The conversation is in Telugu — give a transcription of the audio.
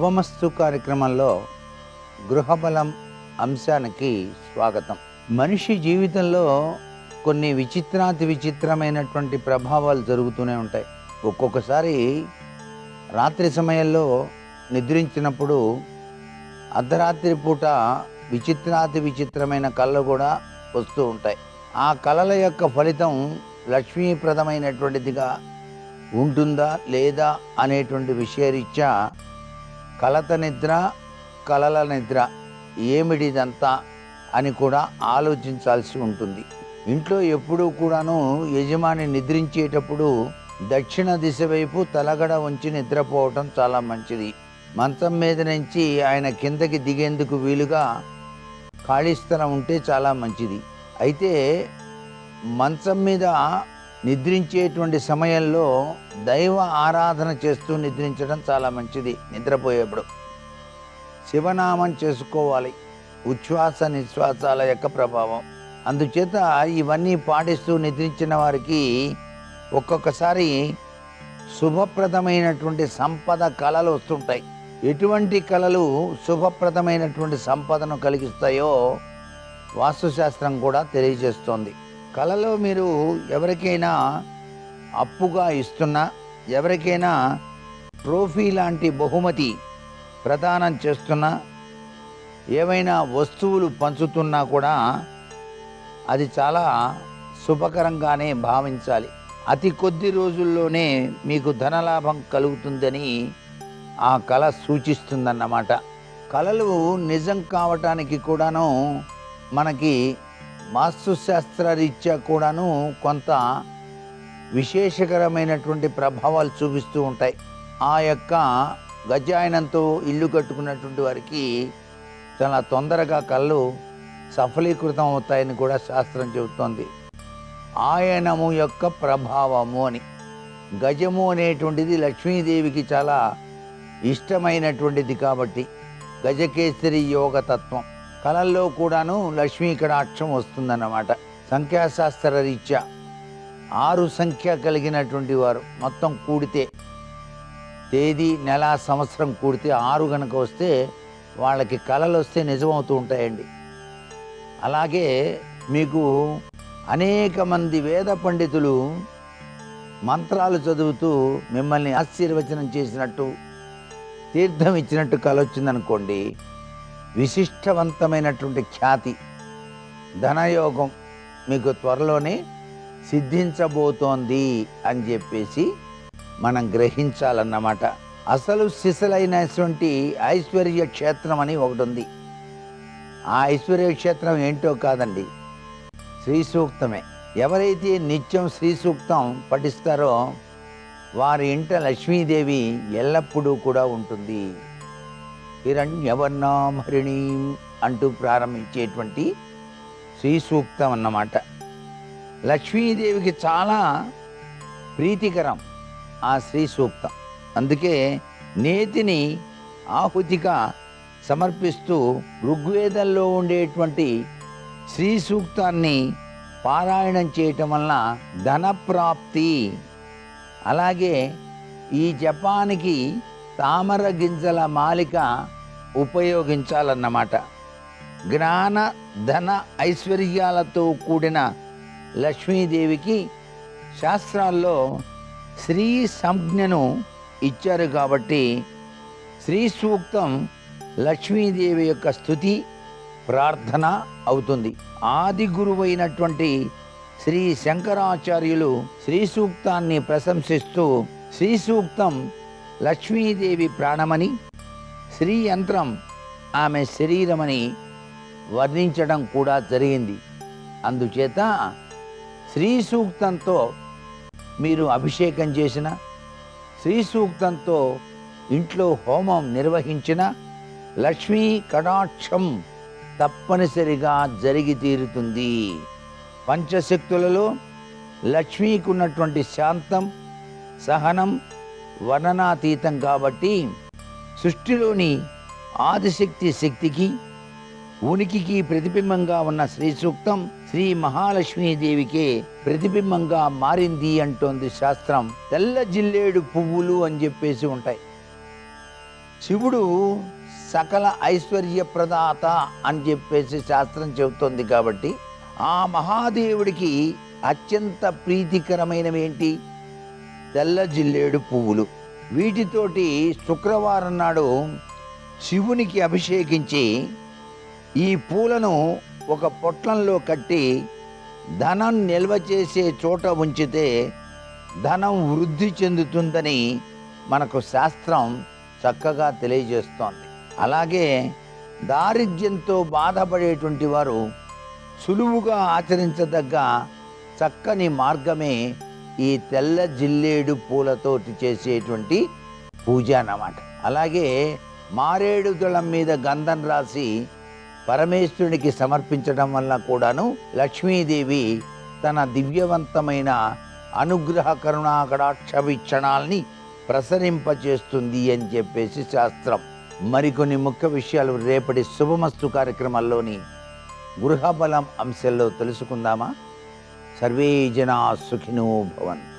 శుభమస్తు కార్యక్రమంలో గృహబలం అంశానికి స్వాగతం. మనిషి జీవితంలో కొన్ని విచిత్రమైనటువంటి ప్రభావాలు జరుగుతూనే ఉంటాయి. ఒక్కొక్కసారి రాత్రి సమయంలో నిద్రించినప్పుడు అర్ధరాత్రి పూట విచిత్రమైన కళలు కూడా వస్తూ ఉంటాయి. ఆ కళల యొక్క ఫలితం లక్ష్మీప్రదమైనటువంటిదిగా ఉంటుందా లేదా అనేటువంటి విషయరీత్యా కలత నిద్ర, కలల నిద్ర ఏమిటిదంతా అని కూడా ఆలోచించాల్సి ఉంటుంది. ఇంట్లో ఎప్పుడూ కూడాను యజమాని నిద్రించేటప్పుడు దక్షిణ దిశ వైపు తలగడ ఉంచి నిద్రపోవటం చాలా మంచిది. మంచం మీద నుంచి ఆయన కిందకి దిగేందుకు వీలుగా ఖాళీ స్థలం ఉంటే చాలా మంచిది. అయితే మంచం మీద నిద్రించేటువంటి సమయంలో దైవ ఆరాధన చేస్తూ నిద్రించడం చాలా మంచిది. నిద్రపోయేప్పుడు శివనామం చేసుకోవాలి. ఉచ్ఛ్వాస నిశ్వాసాల యొక్క ప్రభావం. అందుచేత ఇవన్నీ పాటిస్తూ నిద్రించిన వారికి ఒక్కొక్కసారి శుభప్రదమైనటువంటి సంపద కళలు వస్తుంటాయి. ఎటువంటి కళలు శుభప్రదమైనటువంటి సంపదను కలిగిస్తాయో వాస్తుశాస్త్రం కూడా తెలియజేస్తోంది. కళలో మీరు ఎవరికైనా అప్పుగా ఇస్తున్నా, ఎవరికైనా ట్రోఫీ లాంటి బహుమతి ప్రదానం చేస్తున్నా, ఏవైనా వస్తువులు పంచుతున్నా కూడా అది చాలా శుభకరంగానే భావించాలి. అతి కొద్ది రోజుల్లోనే మీకు ధనలాభం కలుగుతుందని ఆ కళ సూచిస్తుందన్నమాట. కళలు నిజం కావటానికి కూడాను మనకి వాస్తుశాస్త్ర రీత్యా కూడాను కొంత విశేషకరమైనటువంటి ప్రభావాలు చూపిస్తూ ఉంటాయి. ఆ యొక్క గజాయనంతో ఇల్లు కట్టుకున్నటువంటి వారికి చాలా తొందరగా కళ్ళు సఫలీకృతం అవుతాయని కూడా శాస్త్రం చెబుతోంది. ఆయనము యొక్క ప్రభావము అని. గజము అనేటువంటిది లక్ష్మీదేవికి చాలా ఇష్టమైనటువంటిది కాబట్టి గజకేసరి యోగ తత్వం. కళల్లో కూడాను లక్ష్మీ కటాక్షం వస్తుందన్నమాట. సంఖ్యాశాస్త్ర రీత్యా 6 సంఖ్య కలిగినటువంటి వారు మొత్తం కూడితే, తేదీ, నెల, సంవత్సరం కూడితే 6 గనక వస్తే వాళ్ళకి కళలు వస్తే నిజమవుతూ ఉంటాయండి. అలాగే మీకు అనేక మంది వేద పండితులు మంత్రాలు చదువుతూ మిమ్మల్ని ఆశీర్వచనం చేసినట్టు, తీర్థం ఇచ్చినట్టు కళ వచ్చిందనుకోండి, విశిష్టవంతమైనటువంటి ఖ్యాతి, ధనయోగం మీకు త్వరలోనే సిద్ధించబోతోంది అని చెప్పేసి మనం గ్రహించాలన్నమాట. అసలు సిసలైనటువంటి ఐశ్వర్య క్షేత్రం అని ఒకటి ఉంది. ఆ ఐశ్వర్య క్షేత్రం ఏంటో కాదండి, శ్రీ సూక్తమే. ఎవరైతే నిత్యం శ్రీ సూక్తం పఠిస్తారో వారి ఇంట లక్ష్మీదేవి ఎల్లప్పుడూ కూడా ఉంటుంది. హిరణ్యవర్ణాం హరిణీం అంటూ ప్రారంభించేటువంటి శ్రీ సూక్తం అన్నమాట. లక్ష్మీదేవికి చాలా ప్రీతికరం ఆ శ్రీ సూక్తం. అందుకే నేతిని ఆహుతిగా సమర్పిస్తూ ఋగ్వేదంలో ఉండేటువంటి శ్రీ సూక్తాన్ని పారాయణం చేయటం వలన ధనప్రాప్తి. అలాగే ఈ జపానికి తామర గింజల మాలిక ఉపయోగించాలన్నమాట. జ్ఞాన, ధన, ఐశ్వర్యాలతో కూడిన లక్ష్మీదేవికి శాస్త్రాల్లో శ్రీ సంజ్ఞను ఇచ్చారు కాబట్టి శ్రీ సూక్తం లక్ష్మీదేవి యొక్క స్తుతి, ప్రార్థన అవుతుంది. ఆది గురువైనటువంటి శ్రీ శంకరాచార్యులు శ్రీ సూక్తాన్ని ప్రశంసిస్తూ శ్రీ సూక్తం లక్ష్మీదేవి ప్రాణమని, శ్రీ యంత్రం ఆమె శరీరమని వర్ణించడం కూడా జరిగింది. అందుచేత శ్రీ సూక్తంతో మీరు అభిషేకం చేసిన, శ్రీ సూక్తంతో ఇంట్లో హోమం నిర్వహించిన లక్ష్మీ కటాక్షం తప్పనిసరిగా జరిగి తీరుతుంది. పంచశక్తులలో లక్ష్మీకి ఉన్నటువంటి శాంతం, సహనం వర్ణనాతీతం కాబట్టి సృష్టిలోని ఆదిశక్తి శక్తికి, ఉనికికి ప్రతిబింబంగా ఉన్న శ్రీ సూక్తం శ్రీ మహాలక్ష్మీదేవికే ప్రతిబింబంగా మారింది అంటోంది శాస్త్రం. తెల్ల జిల్లేడు పువ్వులు అని చెప్పేసి ఉంటాయి. శివుడు సకల ఐశ్వర్య ప్రదాత అని చెప్పేసి శాస్త్రం చెబుతోంది కాబట్టి ఆ మహాదేవుడికి అత్యంత ప్రీతికరమైనవి ఏంటి? తెల్ల జిల్లేడు పువ్వులు. వీటితోటి శుక్రవారం నాడు శివునికి అభిషేకించి ఈ పూలను ఒక పొట్లంలో కట్టి ధనం నిల్వ చేసే చోట ఉంచితే ధనం వృద్ధి చెందుతుందని మనకు శాస్త్రం చక్కగా తెలియజేస్తోంది. అలాగే దారిద్ర్యంతో బాధపడేటువంటి వారు సులువుగా ఆచరించదగ్గ చక్కని మార్గమే ఈ తెల్ల జిల్లేడు పూలతోటి చేసేటువంటి పూజ అన్నమాట. అలాగే మారేడు దళం మీద గంధం రాసి పరమేశ్వరునికి సమర్పించడం వల్ల కూడాను లక్ష్మీదేవి తన దివ్యవంతమైన అనుగ్రహ కరుణా కటాక్ష వీక్షణాల్ని ప్రసరింపచేస్తుంది అని చెప్పేసి శాస్త్రం. మరికొన్ని ముఖ్య విషయాలు రేపటి శుభమస్తు కార్యక్రమాల్లోని గృహబలం అంశంలో తెలుసుకుందామా? సర్వే జనా సుఖినో భవంతు.